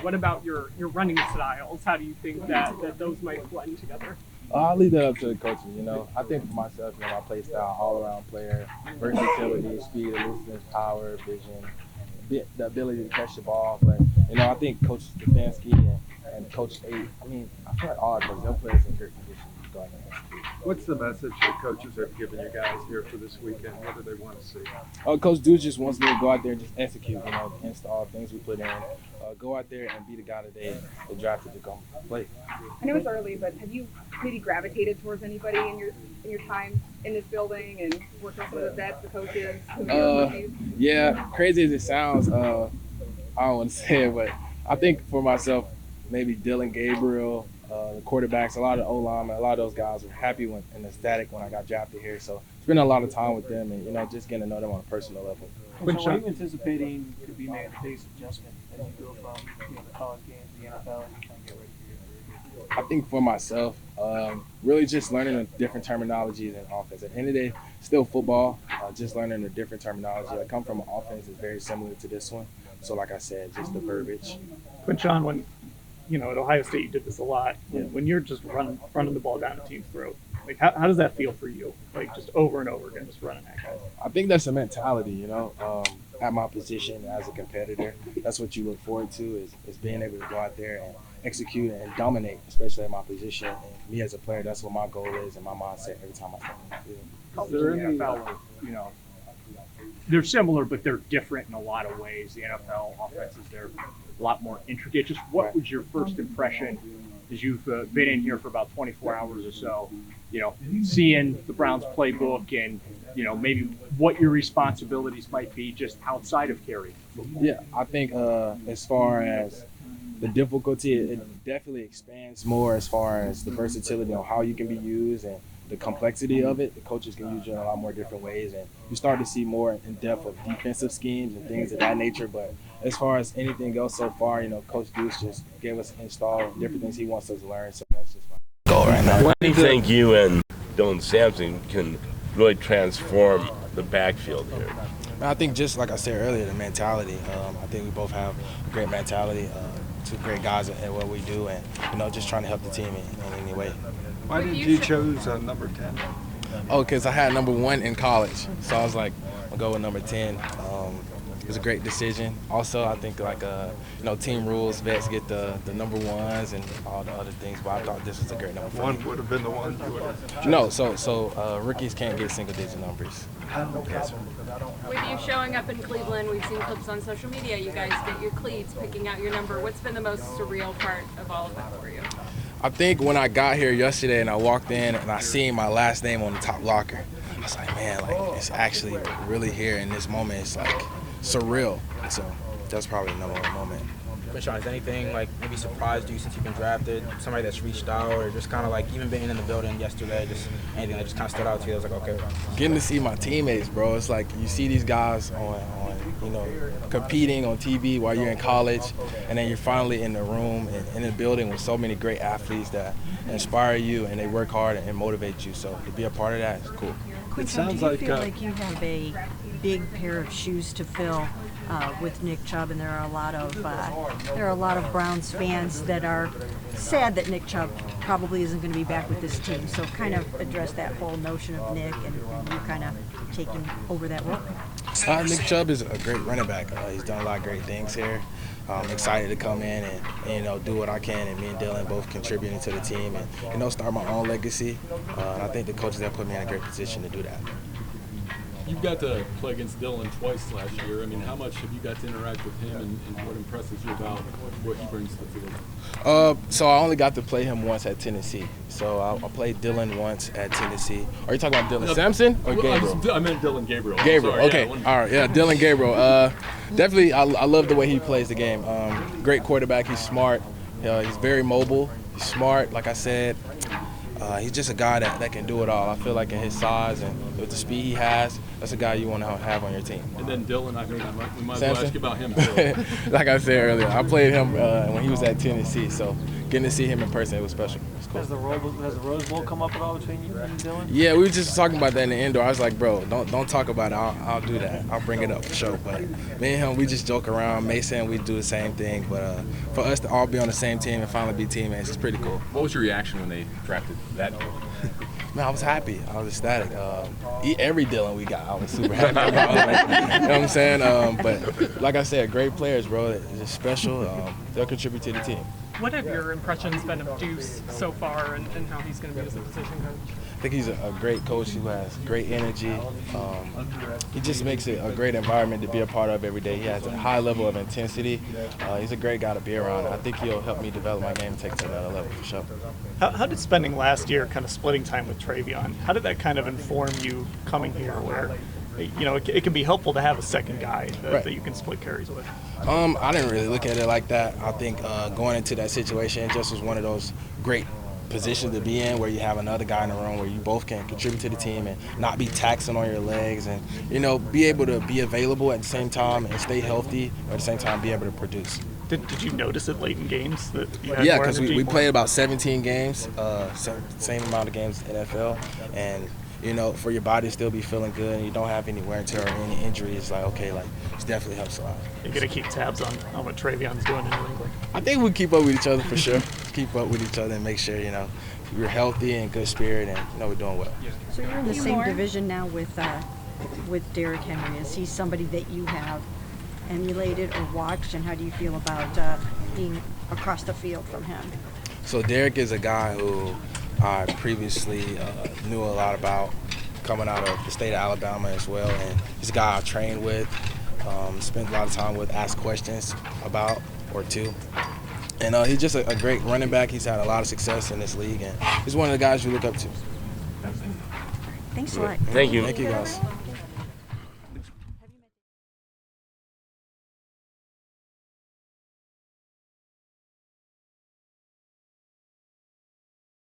What about your running styles? How do you think that those might blend together? I'll leave that up to the coaches. I think for myself, my play style, all-around player, versatility, speed, elusiveness, power, vision, the ability to catch the ball. But I think Coach Stefanski and Coach Eight. I feel like all our players, they'll play us in great condition going against the team. What's the message that coaches have given you guys here for this weekend? What do they want to see? Coach Deuce just wants me to go out there and just execute, install things we put in. Go out there and be the guy that they drafted to come play. I know it's early, but have you maybe gravitated towards anybody in your time in this building and working with some of the vets, the coaches? Yeah, crazy as it sounds, I don't want to say it, but I think for myself, maybe Dylan Gabriel, the quarterbacks, a lot of O-linemen, a lot of those guys were happy and ecstatic when I got drafted here. So spending a lot of time with them and just getting to know them on a personal level. So what are you anticipating could be made a base adjustment as you go from the college game to the NFL and you kind of get ready for your career? I think for myself, really just learning the different terminologies in offense. At the end of the day, still football, just learning the different terminology. I come from an offense that's very similar to this one. So like I said, just the verbiage. Quinshon, when at Ohio State you did this a lot. When you're just running the ball down a team's throat, like how does that feel for you? Like just over and over again, just running at guys. I think that's a mentality, at my position as a competitor. That's what you look forward to is being able to go out there and execute and dominate, especially at my position. And me as a player, that's what my goal is and my mindset every time I step on the field. Is there any NFL, they're similar, but they're different in a lot of ways. The NFL offenses, they're a lot more intricate. Just what was your first impression as you've been in here for about 24 hours or so, seeing the Browns playbook and, maybe what your responsibilities might be just outside of carrying football? Yeah, I think as far as the difficulty, it definitely expands more as far as the versatility on how you can be used and the complexity of it. The coaches can use you in a lot more different ways, and you start to see more in depth of defensive schemes and things of that nature. But as far as anything else so far, Coach Deuce just gave us an install, different things he wants us to learn. So that's just my goal right now. When do you think you and Dylan Sampson can really transform the backfield here? I think just like I said earlier, the mentality. I think we both have a great mentality, two great guys at what we do, and just trying to help the team in any way. Why did you choose number 10? Because I had number 1 in college, so I was like, I'll go with number 10. It was a great decision. Also, I think team rules, vets get the number 1s and all the other things, but I thought this was a great number for me. One would have been the one you would have. No, so rookies can't get single-digit numbers. With you showing up in Cleveland, we've seen clips on social media. You guys get your cleats, picking out your number. What's been the most surreal part of all of that for you? I think when I got here yesterday and I walked in and I seen my last name on the top locker, I was like, man, it's actually really here in this moment. It's like surreal. So that's probably the number 1 moment. Quinshon, has anything maybe surprised you since you've been drafted? Somebody that's reached out, or just kind of even being in the building yesterday, just anything that just kind of stood out to you? I was like, okay. Getting to see my teammates, bro. It's like you see these guys on competing on TV while you're in college, and then you're finally in the room and in the building with so many great athletes that inspire you and they work hard and motivate you. So to be a part of that is cool. Quinshon, do you feel like you have a big pair of shoes to fill with Nick Chubb, and there are a lot of Browns fans that are sad that Nick Chubb probably isn't going to be back with this team. So kind of address that whole notion of Nick and you kind of taking over that role. Nick Chubb is a great running back. He's done a lot of great things here. I'm excited to come in and do what I can, and me and Dylan both contributing to the team and start my own legacy. And I think the coaches have put me in a great position to do that. You got to play against Dylan twice last year. How much have you got to interact with him, and what impresses you about what he brings to the field? So I only got to play him once at Tennessee. So I played Dylan once at Tennessee. Are you talking about Dylan Sampson or Gabriel? I meant Dylan Gabriel. Gabriel, sorry, okay. Yeah, all right, yeah, Dylan Gabriel. Definitely, I love the way he plays the game. Great quarterback. He's smart. He's very mobile. He's smart, like I said. He's just a guy that can do it all. I feel like in his size and with the speed he has, that's a guy you want to have on your team. And then Dylan, we might as well ask you about him too. Like I said earlier, I played him when he was at Tennessee. So getting to see him in person, it was special. It was cool. Has the Rose Bowl come up at all between you and Dylan? Yeah, we were just talking about that in the indoor. I was like, bro, don't talk about it. I'll do that. I'll bring it up for sure. But me and him, we just joke around. Mason, we do the same thing. But for us to all be on the same team and finally be teammates, it's pretty cool. What was your reaction when they drafted that? Man, I was happy. I was ecstatic. Every Dylan we got, I was super happy about. You know what I'm saying? But like I said, great players, bro. It's just special. They'll contribute to the team. What have your impressions been of Deuce so far and how he's going to be as a position coach? I think he's a great coach who has great energy. He just makes it a great environment to be a part of every day. He has a high level of intensity. He's a great guy to be around. I think he'll help me develop my game and take it to another level for sure. How did spending last year kind of splitting time with Travion, how did that kind of inform you coming here where, you know, it can be helpful to have a second guy that you can split carries with? I didn't really look at it like that. I think going into that situation, it just was one of those great positions to be in where you have another guy in the room where you both can contribute to the team and not be taxing on your legs and, you know, be able to be available at the same time and stay healthy, but at the same time be able to produce. Did you notice it late in games? That you had yeah, more because energy, we more? played about 17 games, same amount of games in the NFL, and you know, for your body to still be feeling good and you don't have any wear and tear or any injuries, it's like, okay, like, it definitely helps a lot. You got to keep tabs on what Travion's doing in New England. I think we keep up with each other for sure. Keep up with each other and make sure, you know, we're healthy and good spirit and, you know, we're doing well. So you're in the same division now with Derrick Henry. Is he somebody that you have emulated or watched, and how do you feel about being across the field from him? So Derrick is a guy who I previously knew a lot about, coming out of the state of Alabama as well, and he's a guy I trained with, spent a lot of time with, asked questions about or two. And he's just a great running back. He's had a lot of success in this league, and he's one of the guys you look up to. Thanks a lot. Thank you. Thank you, guys.